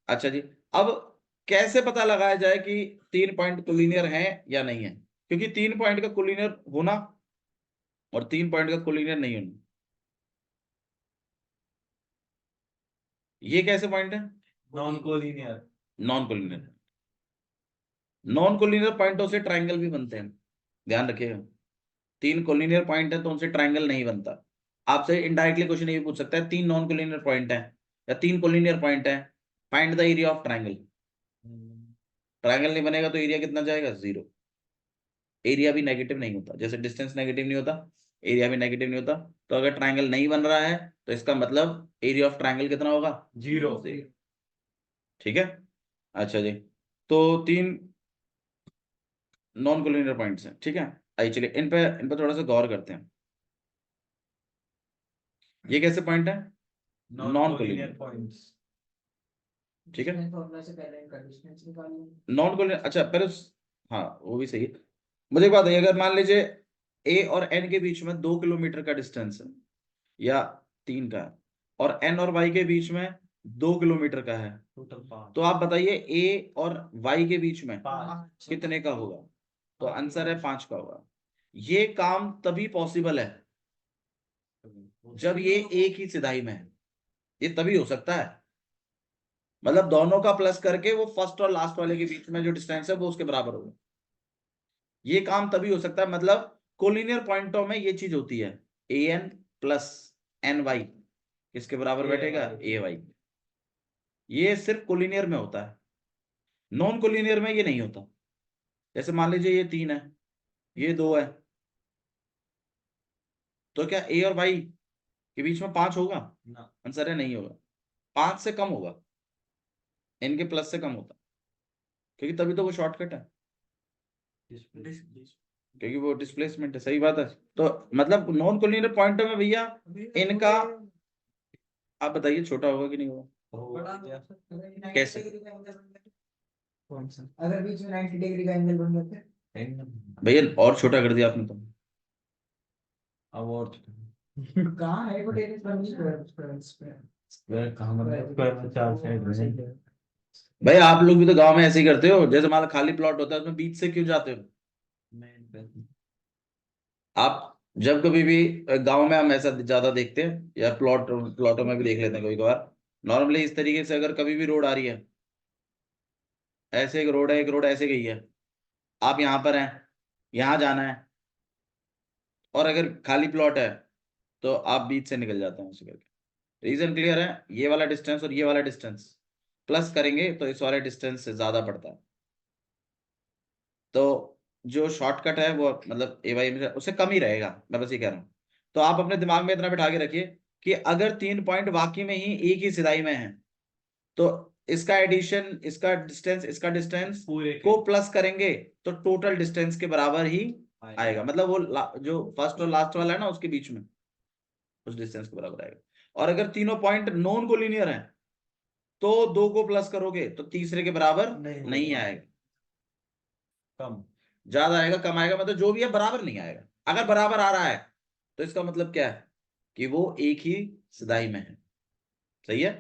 अच्छा जी, अब कैसे पता लगाया जाए कि 3 पॉइंट कोलिनियर हैं या नहीं है? क्योंकि 3 पॉइंट का कोलिनियर होना और 3 पॉइंट का कोलिनियर नहीं होना, ये कैसे पॉइंट है? Non collinear. Non collinear. Non collinear पॉइंटों से ट्रायंगल भी बनते हैं, ध्यान रखिएगा। 3 कोलिनियर पॉइंट है तो उनसे ट्रायंगल नहीं बनता। आपसे इनडायरेक्टली क्वेश्चन ये भी पूछ सकता है, 3 नॉन कोलिनियर पॉइंट है या 3 कोलिनियर पॉइंट है, find the area of triangle. Triangle नहीं बनेगा तो एरिया कितना जाएगा? 0। एरिया भी नेगेटिव नहीं होता, जैसे डिस्टेंस नेगेटिव नहीं होता, एरिया भी नेगेटिव नहीं होता। तो अगर ट्रायंगल नहीं बन रहा है तो इसका मतलब एरिया ऑफ ट्रायंगल कितना होगा? 0। ठीक है। अच्छा जी, तो 3 नॉन कोलिनियर पॉइंट्स हैं, ठीक है। आइए चलिए इन पे थोड़ा सा गौर करते हैं। ये कैसे पॉइंट है? Non collinear points. ठीक है। फॉर्मूला से पहले इनका डिस्टेंस निकालिए। नॉन कोलिनियर, अच्छा पहले हाँ वो भी सही है। मुझे एक बात है, अगर मान लीजिए ए और एन के बीच में 2 किलोमीटर का डिस्टेंस है या 3 का है, और एन और वाई के बीच में 2 किलोमीटर का है, टोटल 5। तो आप बताइए ए और वाई के बीच में 5। कितने का होगा? तो आंसर है 5 का होगा। ये काम तभी पॉसिबल है जब ये एक ही सिधाई में है, ये तभी हो सकता है। मतलब दोनों का प्लस करके वो फर्स्ट और लास्ट वाले के बीच में जो डिस्टेंस है वो उसके बराबर होगा। ये काम तभी हो सकता है, मतलब कोलिनियर पॉइंटों में ये चीज होती है, A N plus N Y किसके बराबर बैठेगा? ए वाई। ये सिर्फ कोलिनियर में होता है, नॉन कोलिनियर में ये नहीं होता। जैसे मान लीजिए ये 3 है, ये 2 है, तो क्या ए और वाई के बीच में 5 होगा? आंसर है नहीं होगा, 5 से कम होगा, एन के प्लस से कम होता, क्योंकि तभी तो वो शॉर्टकट है, क्योंकि वो डिस्प्लेसमेंट है। सही बात है। तो मतलब नॉन कोलिनियर पॉइंटों में भैया इनका, आप बताइए छोटा होगा कि नहीं होगा? कैसे? कौन सा? अगर बीच में 90 डिग्री का एंगल बन जाता है भैया और छोटा कर दिया आपने तो। अब और कहाँ है हाइपोटेनस बन स्क्वायर स्क्वायर कहाँ मतलब स्क्वायर में 4 साइड है। भाई आप लोग भी तो गांव में ऐसे ही करते हो, जैसे मान लो खाली प्लॉट होता है उसमें बीच से क्यों जाते हो? आप जब कभी भी गांव में हम ऐसा ज्यादा देखते हैं, या प्लॉटों में भी देख लेते हैं कभी कभार, नॉर्मली इस तरीके से अगर कभी भी रोड आ रही है, ऐसे एक रोड है, एक रोड ऐसे गई है, आप यहाँ पर हैं, यहाँ जाना है, और अगर खाली प्लॉट है तो आप बीच से निकल जाते हैं उसे करके। रीजन क्लियर है? ये वाला डिस्टेंस और ये वाला डिस्टेंस प्लस करेंगे तो इस वाले डिस्टेंस से ज्यादा पड़ता है, तो जो शॉर्टकट है वो मतलब ए वाई में उससे कम ही रहेगा, मैं बस ये कह रहा हूँ। तो आप अपने दिमाग में इतना बिठा के रखिए कि अगर 3 पॉइंट वाकई में ही एक ही सिधाई में है, तो इसका एडिशन, इसका डिस्टेंस पूरे को प्लस करेंगे तो टोटल डिस्टेंस के बराबर ही आएगा। मतलब वो जो फर्स्ट और लास्ट वाला है ना उसके बीच में उस डिस्टेंस के बराबर आएगा। और अगर तीनों पॉइंट नॉन कोलिनियर हैं तो 2 को प्लस करोगे तो तीसरे के बराबर नहीं आएगा, कम ज्यादा आएगा, कम आएगा, मतलब जो भी है बराबर नहीं आएगा। अगर बराबर आ रहा है तो इसका मतलब क्या है? कि वो एक ही सिधाई में है। सही है।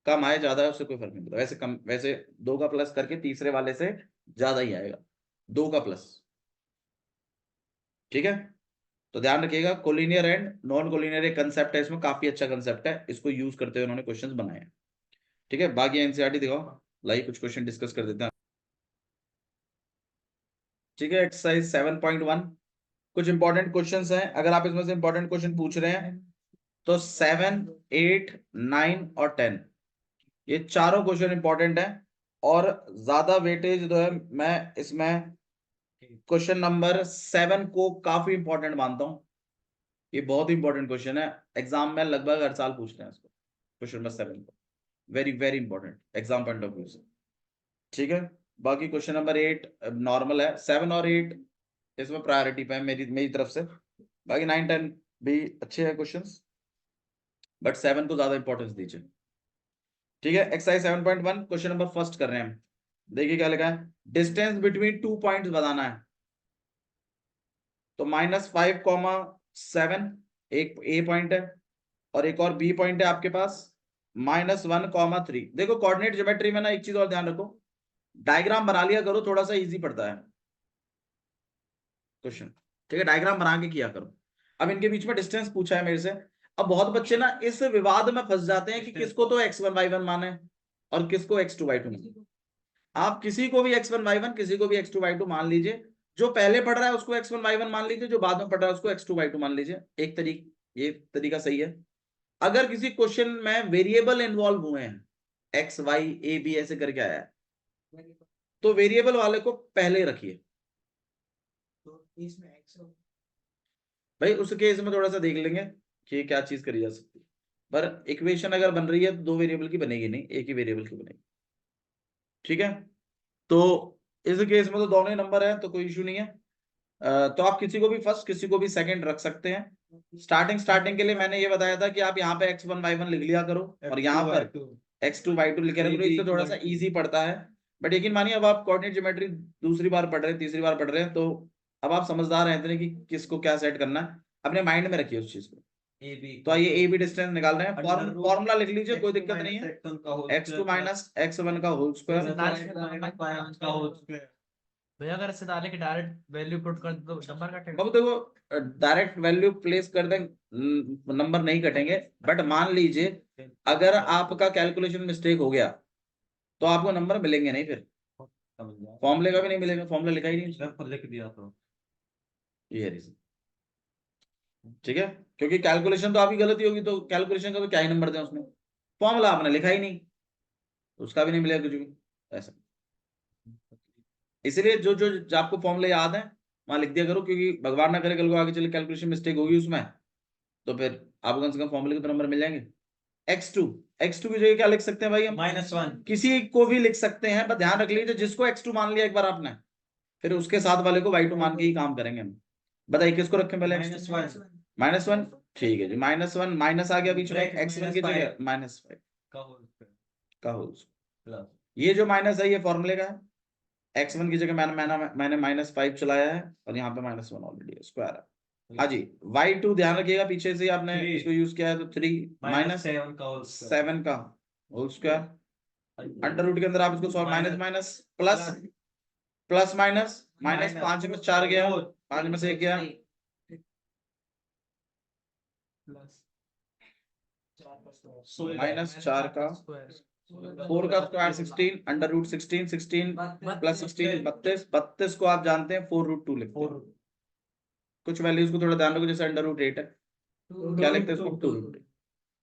कम आए ज्यादा है उससे कोई फर्क नहीं पड़ता, वैसे कम, वैसे 2 का प्लस करके तीसरे वाले से ज्यादा ही आएगा, 2 का प्लस। ठीक है। तो ध्यान रखिएगा, कोलिनियर एंड नॉन कोलिनियर एक कंसेप्ट है, इसमें काफी अच्छा कंसेप्ट है, इसको यूज करते हुए उन्होंने क्वेश्चंस बनाए हैं। ठीक है, बाकी एनसीईआरटी दिखाओ, लाइए कुछ क्वेश्चन डिस्कस कर देते हैं। ठीक है, एक्सरसाइज 7.1 कुछ इंपॉर्टेंट क्वेश्चंस हैं, अगर आप इसमें से इंपॉर्टेंट क्वेश्चन पूछ रहे हैं तो 7, 8, 9 और 10 ये चारों क्वेश्चन इंपॉर्टेंट है। और ज्यादा वेटेज जो है मैं इसमें क्वेश्चन नंबर 7 को काफी इंपॉर्टेंट मानता हूं। ये बहुत इंपॉर्टेंट क्वेश्चन है, एग्जाम में लगभग हर साल पूछते हैं इसको, क्वेश्चन नंबर 7 को। Very very important exam point of view से, ठीक है। बाकी क्वेश्चन नंबर 8 नॉर्मल है, 7 और 8 इसमें प्रायोरिटी पे है मेरी मेरी तरफ से। बाकी 9, 10 भी अच्छे हैं क्वेश्चंस, बट 7 को ज्यादा इंपॉर्टेंस दीजिए, ठीक है। एक्सरसाइज 7.1 क्वेश्चन नंबर फर्स्ट कर रहे हैं हम। देखिए क्या लिखा है, डिस्टेंस बिटवीन 2 पॉइंट्स बताना है। तो -5, 7 एक ए पॉइंट है और एक और बी पॉइंट है आपके पास, -1, 3। देखो कोऑर्डिनेट ज्योमेट्री में ना एक चीज और ध्यान रखो, डायग्राम बना लिया करो, थोड़ा सा इजी पड़ता है क्वेश्चन, ठीक है। डायग्राम बना के किया करो। अब इनके बीच में डिस्टेंस पूछा है मेरे से। अब बहुत बच्चे ना इस विवाद में फंस जाते हैं कि किसको तो x1 y1 माने और किसको x2 y2 माने। आप किसी को भी x1 y1 किसी को भी x2 y2 मान लीजिए। जो पहले पढ़ रहा है उसको x1 y1 मान लीजिए, जो बाद में पढ़ रहा है उसको x2 y2 मान लीजिए। ये तरीका सही है। अगर किसी क्वेश्चन में वेरिएबल इन्वॉल्व हुए हैं x y a b ऐसे करके आया है तो वेरिएबल वाले को पहले रखिए। तो इसमें x भाई उस केस में थोड़ा सा देख लेंगे कि क्या चीज करी जा सकती है, पर इक्वेशन अगर बन रही है तो 2 वेरिएबल की बनेगी नहीं, एक ही वेरिएबल की बनेगी, ठीक है। तो इस केस में तो दोनों ही नंबर है तो कोई इशू नहीं है। तो आप किसी को भी फर्स्ट किसी को भी सेकंड रख सकते हैं। स्टार्टिंग के लिए मैंने ये बताया था कि आप यहाँ पे x1 y1 लिख लिया करो और यहाँ पर x2 y2 लिखे रखो, इससे थोड़ा सा इजी पड़ता है। बट यकीन मानिए अब आप कोऑर्डिनेट ज्योमेट्री दूसरी बार पढ़ रहे हैं, तीसरी बार पढ़ रहे हैं, तो अब आप समझदार हैं इतने कि किसको क्या सेट करना है, अपने माइंड में रखिए उस चीज को। तो आइए ए बी डिस्टेंस निकाल रहे हैं, फॉर्मूला लिख लीजिए, कोई दिक्कत नहीं है। x2 माइनस x1 का होल स्क्वायर। भैया अगर इसे डाले के डायरेक्ट वैल्यू पुट कर दो नंबर कटेगा। अब देखो डायरेक्ट वैल्यू प्लेस कर दें नंबर नहीं कटेंगे, बट मान लीजिए अगर आपका कैलकुलेशन मिस्टेक हो गया तो आपको नंबर मिलेंगे नहीं, फिर फॉर्मूले का भी नहीं मिलेगा, फॉर्मूला लिखा ही नहीं, लिख दिया तो ये रीजन, ठीक है। क्योंकि कैलकुलेशन तो आपकी गलती होगी तो कैलकुलेशन का तो क्या ही नंबर दें उसमें, फॉर्मूला आपने लिखा ही नहीं, उसका भी नहीं मिलेगा कुछ भी ऐसा। इसलिए जो जो आपको फॉर्मूले याद है वहां लिख दिया करो, क्योंकि भगवान ना करे कल को आगे चले कैलकुलेशन मिस्टेक होगी उसमें, तो फिर आपको कम से कम फॉर्मूले के तो नंबर मिल जाएंगे। x2 की जगह क्या लिख सकते हैं भाई हम, -1 किसी को भी लिख सकते हैं, बस ध्यान रख लीजिए जिसको x2 मान लिया एक बार आपने, फिर उसके साथ वाले को y2 मान के ही काम करेंगे हम। बताइए किसको रखें पहले, -1, ठीक है जी। -1 माइनस आ गया बीच में, x1 की जगह -5 का होल प्लस ये जो माइनस है ये फॉर्मूले का है, x1 की जगह मैंने -5 चलाया है और यहाँ पे -1 ऑलरेडी है, स्क्वायर है। हाँ जी, y2 ध्यान रखिएगा पीछे से आपने इसको यूज किया है तो 3 -7 का होल स्क्वायर, अंडर रूट के अंदर आप इसको सॉल्व माइनस प्लस माइनस -5 में 4 गया, 5 में से 1 गया, -4 का 4 का स्क्वायर 16, अंडर रूट 16 प्लस 16 32 को आप जानते हैं 4√2 लिखते हैं। कुछ वैल्यूज को थोड़ा ध्यान रखो, जैसे अंडर रूट 8 है, क्या लिखते हैं इसको 2√2,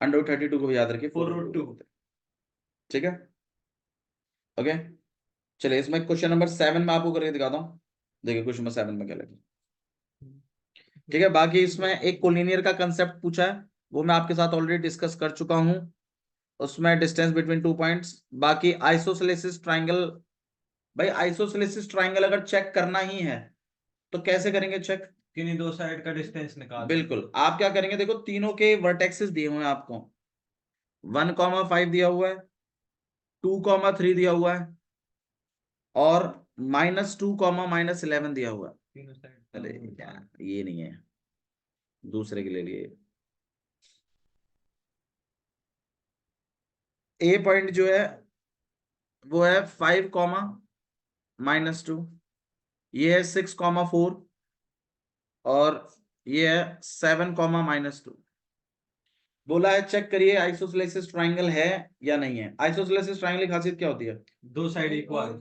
अंडर रूट 32 को भी याद रखिए 4√2, ठीक है। ओके चलिए इसमें क्वेश्चन नंबर 7 में आपको करके दिखाता हूँ, देखिए क्वेश्चन नंबर 7 में क्या लिखा, ठीक है। बाकी इसमें एक कोलिनियर का कंसेप्ट पूछा है, वो मैं आपके साथ ऑलरेडी डिस्कस कर चुका हूं, उसमें डिस्टेंस बिटवीन 2 पॉइंट्स। बाकी आइसोसेलेसिस ट्राइंगल, भाई आइसोसेलेसिस ट्राइंगल अगर चेक करना ही है तो कैसे करेंगे चेक, किन्हीं दो साइड का डिस्टेंस निकाल बिल्कुल आप क्या करेंगे, देखो तीनों के वर्टेक्सेस दिए हुए हैं आपको, 1,5 दिया हुआ है, 2,3 दिया हुआ है और -2, -11 दिया हुआ है। तीनों साइड अरे यार ये नहीं है, दूसरे के ले लिए। ए पॉइंट जो है वो है 5, -2, ये है 6, 4 और ये है 7, -2। बोला है चेक करिए आइसोसेलेसिस ट्राइंगल है या नहीं है। आइसोसेलेसिस ट्राइंगल की खासियत क्या होती है, दो साइड इक्वल,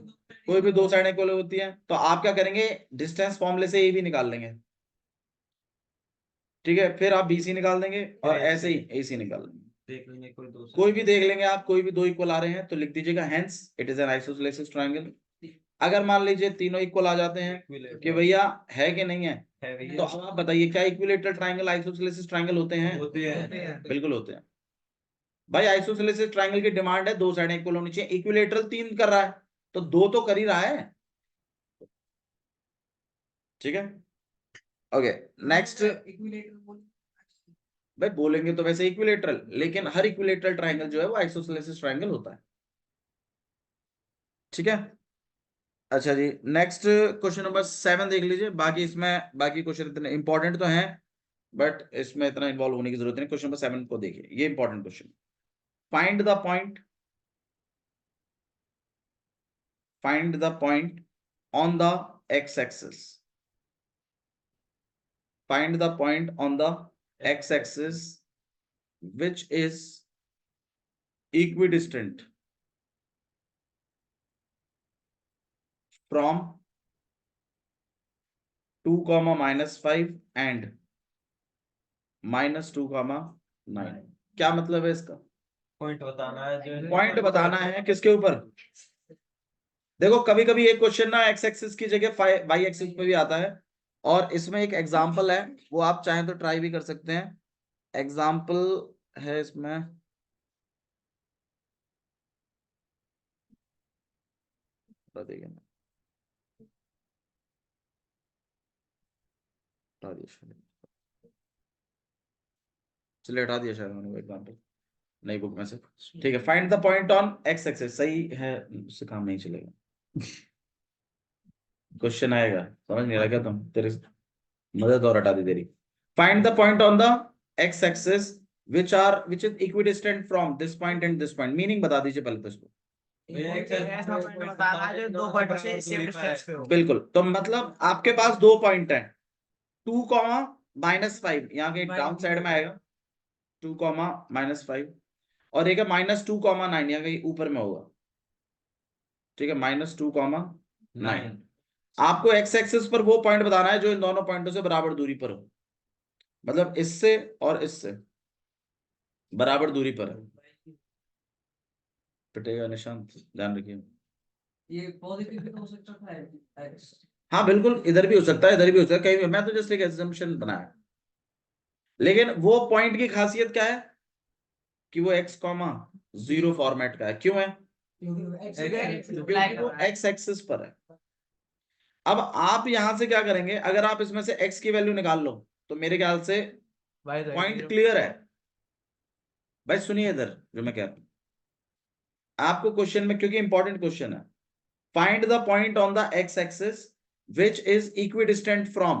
कोई भी 2 साइड इक्वल होती है, तो आप क्या करेंगे डिस्टेंस फॉर्मूले से ये भी निकाल लेंगे, ठीक है, फिर आप BC निकाल देंगे और फिर ऐसे ही AC निकाल देंगे। देख लेंगे कोई दूसरा। कोई भी देख लेंगे आप, कोई भी दो इक्वल आ रहे हैं तो लिख दीजिएगा hence it is an isosceles triangle. अगर मान लीजिए तीनों इक्वल आ जाते हैं कि भैया है कि नहीं है, है भैया। तो अब आप बताइए क्या इक्विलेटरल ट्रायंगल आइसोसेलेस ट्रायंगल होते हैं? होते हैं। बिल्कुल होते हैं भाई। आइसोसेलेस ट्रायंगल की डिमांड है दो साइडें इक्वल होनी चाहिए। इक्विलेटरल 3 कर रहा है तो 2 तो कर ही रहा है। ठीक है, ओके नेक्स्ट। इक्विलेटरल बोल भाई बोलेंगे तो वैसे इक्विलेटरल, लेकिन हर इक्विलेटरल ट्रायंगल जो है वो आइसोसेलेस ट्रायंगल होता है। ठीक है, अच्छा जी नेक्स्ट क्वेश्चन नंबर 7 देख लीजिए। बाकी इसमें बाकी क्वेश्चन इतने इंपॉर्टेंट तो हैं बट इसमें इतना इन्वॉल्व होने की जरूरत नहीं। क्वेश्चन नंबर 7 को देखिए, ये important question. Find the point, find the point on the x axis, find the point on the x-axis which is equidistant from 2 comma -5 and -2 comma 9। क्या मतलब है इसका? पॉइंट बताना है जो पॉइंट बताना है किसके ऊपर? देखो कभी कभी एक क्वेश्चन ना एक्स एक्सिस की जगह वाई एक्सिस पे भी आता है, और इसमें एक एग्जांपल है, वो आप चाहें तो ट्राई भी कर सकते हैं। एग्जांपल है इसमें, देखिए हटा दिया शायद, चलिए हटा दिया शायद मैंने वो एग्जांपल नई बुक में से। ठीक है, find the point on x axis सही है, उससे काम नहीं चलेगा। क्वेश्चन आएगा, समझ नहीं रहा क्या तुम? तेरे मदद और हटा दी तेरी। Find the point on the x axis which is equidistant from this point and this point। Meaning बता दीजिए पहले तो इसको। ऐसा पॉइंट बताना है जो दो पॉइंट से सेम डिस्टेंस पे हो। बिल्कुल, तो मतलब आपके पास दो पॉइंट हैं, 2 कॉमा -5, यहाँ के डाउन साइड में आएगा 2 कॉमा -5, और एक है -2 कॉमा 9, यहाँ कहीं ऊपर में होगा। ठीक है, -2 कॉमा 9। आपको एक्स एक्सिस पर वो पॉइंट बताना है जो इन दोनों पॉइंटों से बराबर दूरी पर हो, मतलब इससे और इससे बराबर दूरी पर है। पिटेगा निशांत, ध्यान रखिए। ये पॉजिटिव भी तो हो सकता था एक्स। हाँ बिल्कुल, इधर भी हो सकता है, इधर भी हो सकता है, कहीं भी। मैं तो जस्ट एक एजम्पशन बनाया, लेकिन वो पॉइंट की खासियत क्या है कि वो x, 0 फॉर्मेट का है। क्यों है? क्योंकि वो एक्स एक्सिस पर है। अब आप यहां से क्या करेंगे, अगर आप इसमें से x की वैल्यू निकाल लो तो मेरे ख्याल से पॉइंट क्लियर है। भाई सुनिए इधर जो मैं कह रहा हूं आपको क्वेश्चन में, क्योंकि इंपॉर्टेंट क्वेश्चन है। Find the point on the x axis which is equidistant from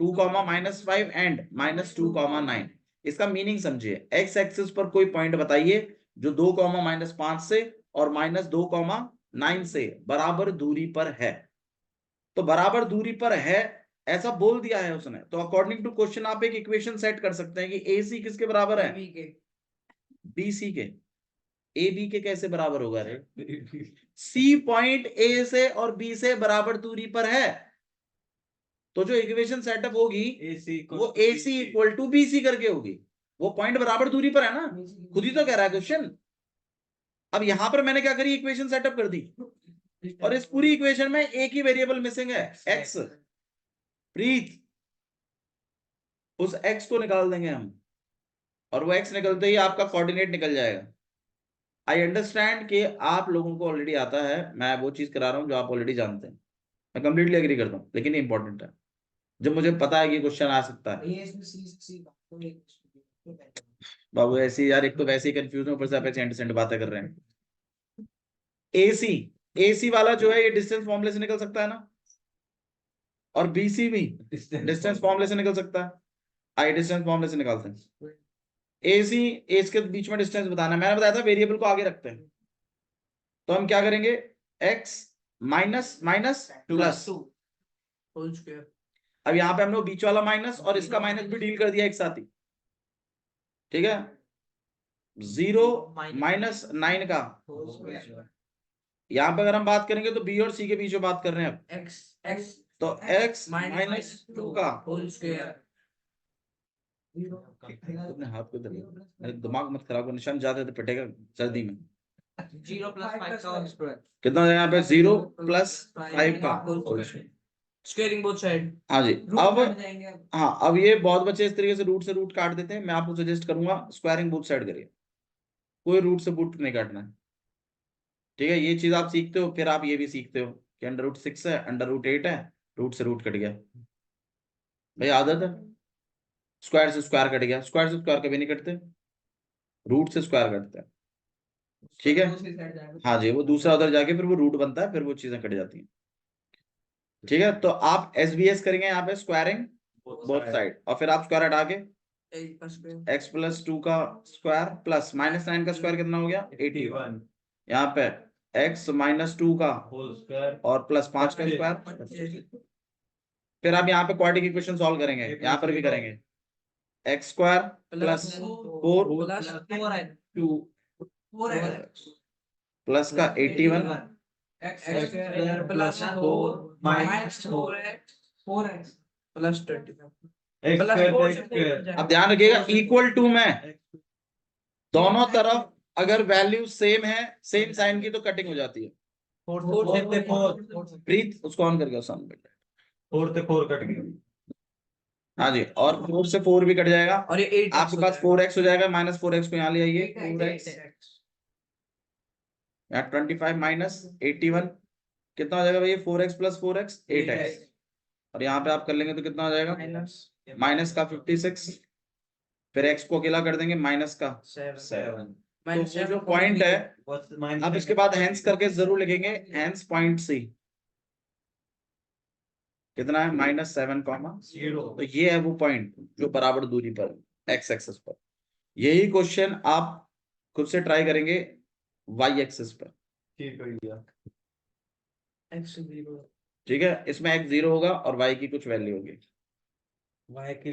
2 -5 and -2 9। इसका मीनिंग समझिए, एक्स एक्सिस पर कोई पॉइंट बताइए जो 2 -5 से और -2 9 से बराबर दूरी पर है। तो बराबर दूरी पर है ऐसा बोल दिया है उसने, तो अकॉर्डिंग टू क्वेश्चन आप एक इक्वेशन सेट कर सकते हैं कि AC किसके बराबर है? BC के। AB के कैसे बराबर होगा रे? C पॉइंट A से और B से बराबर दूरी पर है, तो जो इक्वेशन सेटअप होगी वो AC इक्वल टू BC करके होगी। वो पॉइंट बराबर दूरी पर है ना, खुद ही तो कह रहा है क्वेश्चन। अब यहां पर मैंने क्या करी, इक्वेशन सेटअप कर दी, और इस पूरी इक्वेशन में एक ही वेरिएबल मिसिंग है, x। प्रीत, उस x को निकाल देंगे हम, और वो x निकलते ही आपका कोऑर्डिनेट निकल जाएगा। आई अंडरस्टैंड कि आप लोगों को ऑलरेडी आता है, मैं वो चीज करा रहा हूं जो आप ऑलरेडी जानते हैं, मैं कंप्लीटली एग्री करता हूं, लेकिन ये इंपॉर्टेंट है जब मुझे पता है कि क्वेश्चन आ सकता है। बाबू ऐसी यार, एक तो वैसे ही कंफ्यूज है, ऊपर से आप एंड बातें कर रहे हैं। AC, AC वाला जो है ये डिस्टेंस फॉर्मूले से निकल सकता है ना, और BC भी डिस्टेंस फॉर्मूले से निकल सकता है। आई डिस्टेंस फॉर्मूले से निकालते हैं। AC, एज के बीच में डिस्टेंस बताना है, मैंने बताया था वेरिएबल को आगे रखते हैं, तो हम क्या करेंगे, x माइनस माइनस प्लस। अब यहाँ पे हमने बीच वाला माइनस और इसका माइनस भी डील कर दिया एक साथ ही। ठीक है, 0 -9 का, यहाँ पे अगर हम बात करेंगे तो B और C के बीच में बात कर रहे हैं अब, x तो x -2 का अपने हाथ को धर, अरे दिमाग मत खराब कर, निशान ज्यादा तो पिटेगा सर्दी में। 0 + 5 का होल स्क्वायर। कितना हो जाएगा यहाँ पे 0 + 5 का whole square. Squaring both side. हाँ जी। रूट अब कट जाएंगे अब। हाँ, अब ये बहुत बच्चे इस तरीके से रूट से रूट काट देते हैं, मैं आपको सजेस्ट करूंगा स्क्वायरिंग बोथ साइड करिए, कोई रूट से रूट नहीं काटना है। ठीक है, ये चीज आप सीखते हो, फिर आप ये भी सीखते हो कि √6 है, √8 है, रूट से रूट कट गया, भाई आदत है। स्क्वायर से स्क्वायर कट गया, स्क्वायर से स्क्वायर कभी नहीं कटते, रूट से स्क्वायर कटते हैं। ठीक है, दूसरी साइड जाएंगे। हाँ जी, वो दूसरा उधर जाके फिर वो रूट बनता है, फिर वो चीजें कट जाती हैं। ठीक है, तो आप SBS करेंगे यहाँ पे स्क्वायरिंग बोथ साइड, और फिर आप स्क्वायर हटा के x + 2 का स्क्वायर प्लस -9 का स्क्वायर कितना हो गया 81, यहाँ पे x - 2 का होल स्क्वायर और प्लस 5 का स्क्वायर। फिर आप यहाँ पे क्वाड्रेटिक इक्वेशन सॉल्व करेंगे, यहाँ पर भी करेंगे x² + 4 प्लस का 81 x² + 4 - 4x + 25 अब ध्यान रखिएगा इक्वल टू में दोनों तरफ अगर वैल्यू सेम है, सेम साइन की, तो कटिंग हो जाती है। 4 प्रीत उसको ऑन करके सामने बैठ जाए। से 4 कट गया। हाँ जी, और 4 से 4 भी कट जाएगा, और ये 8 आपके पास 4x हो जाएगा, -4x को यहाँ ले आइए, 4x यहाँ 25 - 81 कितना हो जाएगा भैया, 4x + 4x 8x, और यहाँ पे आप कर लेंगे तो कितना हो जाएगा माइनस का 56, फिर x को अकेला कर देंगे माइनस का 7। तो वो जो पॉइंट है आप इसके बाद हैंस करके जरूर लिखेंगे, हैंस पॉइंट C कितना है -7, तो ये है वो पॉइंट जो बराबर दूरी पर x एक्सिस पर। यही क्वेश्चन आप खुद से ट्राई करेंगे y एक्सिस पर। ठीक हो गया। x 0 ठीक है, इसमें x 0 होगा और y की कुछ वैल्यू होगी। y की